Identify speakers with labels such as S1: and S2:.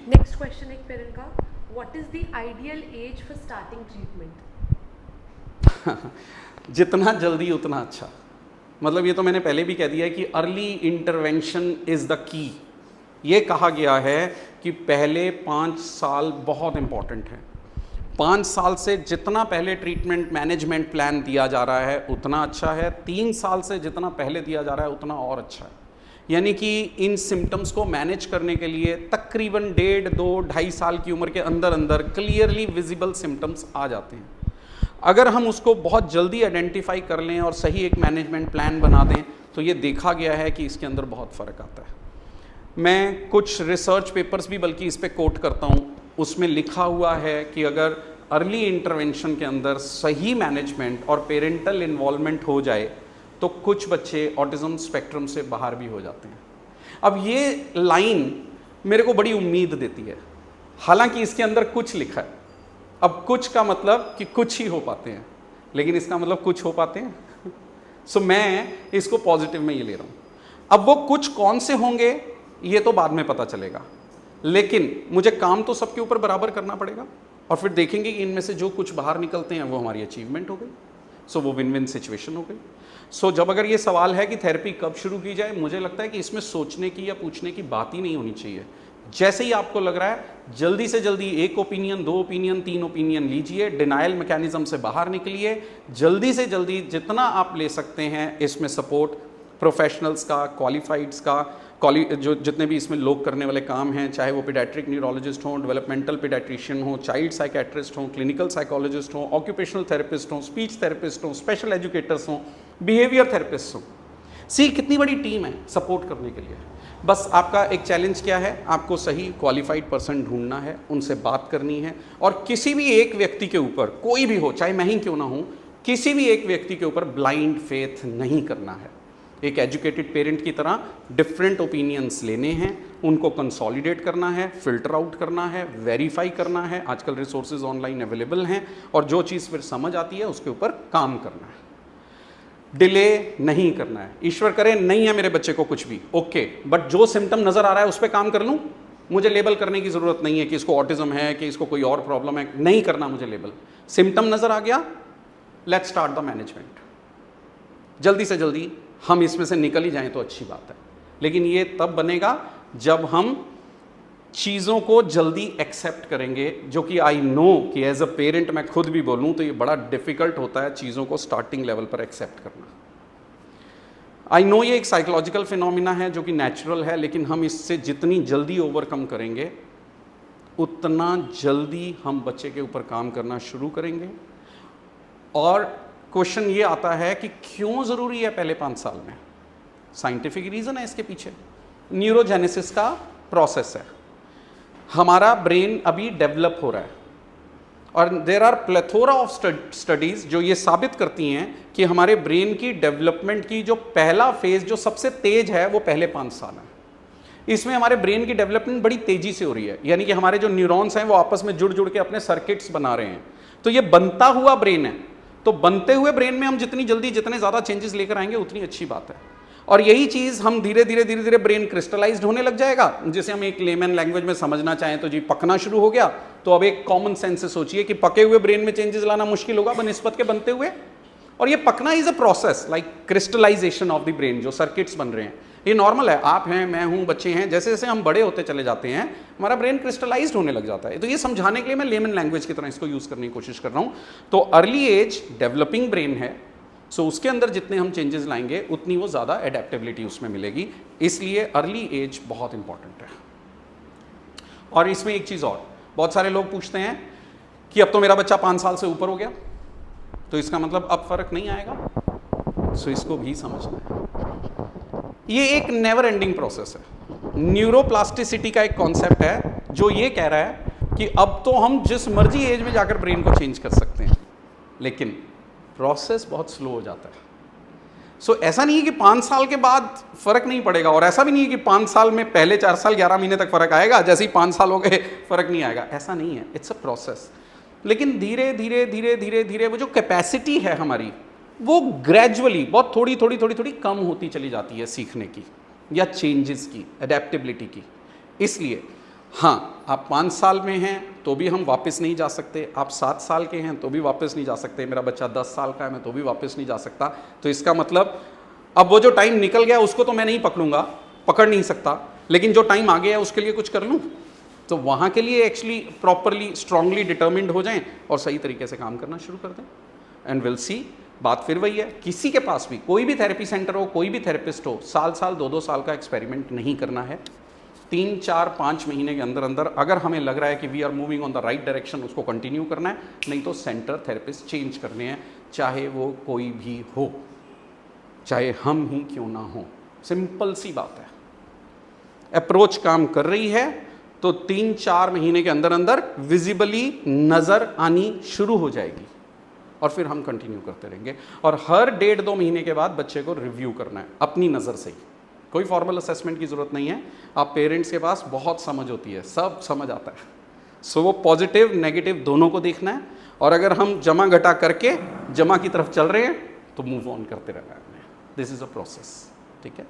S1: Next question एक parent का, what is the ideal age for starting treatment?
S2: जितना जल्दी उतना अच्छा। मतलब ये तो मैंने पहले भी कह दिया है कि early intervention is the key. ये कहा गया है कि पहले 5 साल बहुत इंपॉर्टेंट है। 5 साल से जितना पहले ट्रीटमेंट मैनेजमेंट प्लान दिया जा रहा है उतना अच्छा है। 3 साल से जितना पहले दिया जा रहा है उतना और अच्छा है। यानी कि इन सिम्टम्स को मैनेज करने के लिए तकरीबन 1.5, 2, 2.5 साल की उम्र के अंदर अंदर क्लियरली विजिबल सिम्टम्स आ जाते हैं। अगर हम उसको बहुत जल्दी आइडेंटिफाई कर लें और सही एक मैनेजमेंट प्लान बना दें तो ये देखा गया है कि इसके अंदर बहुत फ़र्क आता है। मैं कुछ रिसर्च पेपर्स भी बल्कि इस पे कोट करता हूँ, उसमें लिखा हुआ है कि अगर अर्ली इंटरवेंशन के अंदर सही मैनेजमेंट और पेरेंटल इन्वॉल्वमेंट हो जाए तो कुछ बच्चे ऑटिज्म स्पेक्ट्रम से बाहर भी हो जाते हैं। अब ये लाइन मेरे को बड़ी उम्मीद देती है, हालांकि इसके अंदर कुछ लिखा है। अब कुछ का मतलब कि कुछ ही हो पाते हैं, लेकिन इसका मतलब कुछ हो पाते हैं। सो मैं इसको पॉजिटिव में ये ले रहा हूँ। अब वो कुछ कौन से होंगे ये तो बाद में पता चलेगा, लेकिन मुझे काम तो सबके ऊपर बराबर करना पड़ेगा और फिर देखेंगे कि इनमें से जो कुछ बाहर निकलते हैं वो हमारी अचीवमेंट हो गई। सो वो विन विन सिचुएशन हो गई। सो जब अगर ये सवाल है कि थेरेपी कब शुरू की जाए, मुझे लगता है कि इसमें सोचने की या पूछने की बात ही नहीं होनी चाहिए। जैसे ही आपको लग रहा है जल्दी से जल्दी 1 ओपिनियन, 2 ओपिनियन, 3 ओपिनियन लीजिए, डिनायल मैकेनिज्म से बाहर निकलिए। जल्दी से जल्दी जितना आप ले सकते हैं इसमें सपोर्ट प्रोफेशनल्स का, क्वालिफाइड्स का, जो जितने भी इसमें लोग करने वाले काम हैं, चाहे वो पीडियाट्रिक न्यूरोलॉजिस्ट हों, डेवलपमेंटल पीडियाट्रिशियन हो, चाइल्ड साइकेट्रिस्ट हों, क्लिनिकल साइकोलॉजिस्ट हों, ऑक्यूपेशनल थेरेपिस्ट हों, स्पीच थेरेपिस्ट हों, स्पेशल एजुकेटर्स हों, बिहेवियर थेरेपिस्ट हों। सी कितनी बड़ी टीम है सपोर्ट करने के लिए। बस आपका एक चैलेंज क्या है, आपको सही क्वालिफाइड पर्सन ढूंढना है, उनसे बात करनी है और किसी भी एक व्यक्ति के ऊपर, कोई भी हो, चाहे मैं ही क्यों ना हूँ, किसी भी एक व्यक्ति के ऊपर ब्लाइंड फेथ नहीं करना है। एक एजुकेटेड पेरेंट की तरह डिफरेंट ओपिनियंस लेने हैं, उनको कंसोलिडेट करना है, फिल्टर आउट करना है, वेरीफाई करना है। आजकल रिसोर्सेज ऑनलाइन अवेलेबल हैं और जो चीज़ फिर समझ आती है उसके ऊपर काम करना है। डिले नहीं करना है। ईश्वर करे नहीं है मेरे बच्चे को कुछ भी, ओके, बट जो सिम्टम नज़र आ रहा है उस पर काम कर लूँ। मुझे लेबल करने की ज़रूरत नहीं है कि इसको ऑटिज्म है, कि इसको कोई और प्रॉब्लम है, नहीं करना मुझे लेबल। सिम्टम नज़र आ गया, लेट्स स्टार्ट द मैनेजमेंट। जल्दी से जल्दी हम इसमें से निकल ही जाएं तो अच्छी बात है, लेकिन ये तब बनेगा जब हम चीज़ों को जल्दी एक्सेप्ट करेंगे, जो कि आई नो कि एज अ पेरेंट मैं खुद भी बोलूँ तो ये बड़ा डिफ़िकल्ट होता है चीज़ों को स्टार्टिंग लेवल पर एक्सेप्ट करना। आई नो ये एक साइकोलॉजिकल फिनोमिना है जो कि नेचुरल है, लेकिन हम इससे जितनी जल्दी ओवरकम करेंगे उतना जल्दी हम बच्चे के ऊपर काम करना शुरू करेंगे। और क्वेश्चन ये आता है कि क्यों ज़रूरी है पहले 5 साल में? साइंटिफिक रीज़न है इसके पीछे। न्यूरोजेनेसिस का प्रोसेस है, हमारा ब्रेन अभी डेवलप हो रहा है और there are plethora of studies जो ये साबित करती हैं कि हमारे ब्रेन की डेवलपमेंट की जो पहला फेज़ जो सबसे तेज है वो पहले 5 साल है। इसमें हमारे ब्रेन की डेवलपमेंट बड़ी तेज़ी से हो रही है, यानी कि हमारे जो न्यूरॉन्स हैं वो आपस में जुड़ जुड़ के अपने सर्किट्स बना रहे हैं। तो ये बनता हुआ ब्रेन है, तो बनते हुए ब्रेन में हम जितनी जल्दी जितने ज़्यादा चेंजेस लेकर आएंगे उतनी अच्छी बात है। और यही चीज़ हम धीरे धीरे ब्रेन क्रिस्टलाइज्ड होने लग जाएगा। जैसे हम एक लेमन लैंग्वेज में समझना चाहें तो जी पकना शुरू हो गया, तो अब एक कॉमन सेंस से सोचिए कि पके हुए ब्रेन में चेंजेस लाना मुश्किल होगा बनिस्बत के बनते हुए। और ये पकना is a process like crystallisation of the brain, जो सर्किट्स बन रहे हैं ये नॉर्मल है। आप हैं, मैं हूँ, बच्चे हैं, जैसे जैसे हम बड़े होते चले जाते हैं हमारा ब्रेन क्रिस्टलाइज्ड होने लग जाता है। तो ये समझाने के लिए मैं लेमन लैंग्वेज की तरह इसको यूज़ करने की कोशिश कर रहा हूँ। तो अर्ली एज डेवलपिंग ब्रेन है, सो उसके अंदर जितने हम चेंजेस लाएंगे उतनी वो ज़्यादा एडेप्टेबिलिटी उसमें मिलेगी, इसलिए अर्ली एज बहुत इंपॉर्टेंट है। और इसमें एक चीज़ और, बहुत सारे लोग पूछते हैं कि अब तो मेरा बच्चा 5 साल से ऊपर हो गया तो इसका मतलब अब फर्क नहीं आएगा। सो इसको भी समझना है, ये एक नेवर एंडिंग प्रोसेस है। न्यूरोप्लास्टिसिटी का एक कॉन्सेप्ट है जो ये कह रहा है कि अब तो हम जिस मर्जी एज में जाकर ब्रेन को चेंज कर सकते हैं, लेकिन प्रोसेस बहुत स्लो हो जाता है। सो ऐसा नहीं है कि 5 साल के बाद फर्क नहीं पड़ेगा, और ऐसा भी नहीं है कि 5 साल में पहले 4 साल 11 महीने तक फर्क आएगा, जैसे ही 5 साल हो गए फर्क नहीं आएगा, ऐसा नहीं है। It's a process. लेकिन धीरे धीरे वो जो कैपेसिटी है हमारी वो ग्रेजुअली बहुत थोड़ी कम होती चली जाती है सीखने की या चेंजेस की, एडेप्टेबिलिटी की। इसलिए हाँ, आप 5 साल में हैं तो भी हम वापस नहीं जा सकते, आप 7 साल के हैं तो भी वापस नहीं जा सकते, मेरा बच्चा 10 साल का है मैं तो भी वापस नहीं जा सकता। तो इसका मतलब अब वो जो टाइम निकल गया उसको तो मैं नहीं पकड़ूंगा, पकड़ नहीं सकता, लेकिन जो टाइम आ गया उसके लिए कुछ कर लूँ। तो वहाँ के लिए एक्चुअली प्रॉपरली स्ट्रांगली डिटर्मिंड हो जाएं और सही तरीके से काम करना शुरू कर दें, एंड विल सी। बात फिर वही है, किसी के पास भी कोई भी थेरेपी सेंटर हो, कोई भी थेरेपिस्ट हो, साल 2-2 साल का एक्सपेरिमेंट नहीं करना है। 3, 4, 5 महीने के अंदर अंदर अगर हमें लग रहा है कि we are moving on the right direction, उसको कंटिन्यू करना है, नहीं तो सेंटर थेरेपिस्ट चेंज करने हैं, चाहे वो कोई भी हो, चाहे हम ही क्यों ना हो। सिंपल सी बात है। अप्रोच काम कर रही है तो 3-4 महीने के अंदर अंदर विजिबली नज़र आनी शुरू हो जाएगी और फिर हम कंटिन्यू करते रहेंगे। और हर 1.5-2 महीने के बाद बच्चे को रिव्यू करना है अपनी नज़र से ही, कोई फॉर्मल असेसमेंट की ज़रूरत नहीं है। आप पेरेंट्स के पास बहुत समझ होती है, सब समझ आता है। सो वो पॉजिटिव नेगेटिव दोनों को देखना है, और अगर हम जमा घटा करके जमा की तरफ चल रहे हैं तो मूव ऑन करते रहना है। दिस इज़ अ प्रोसेस, ठीक है।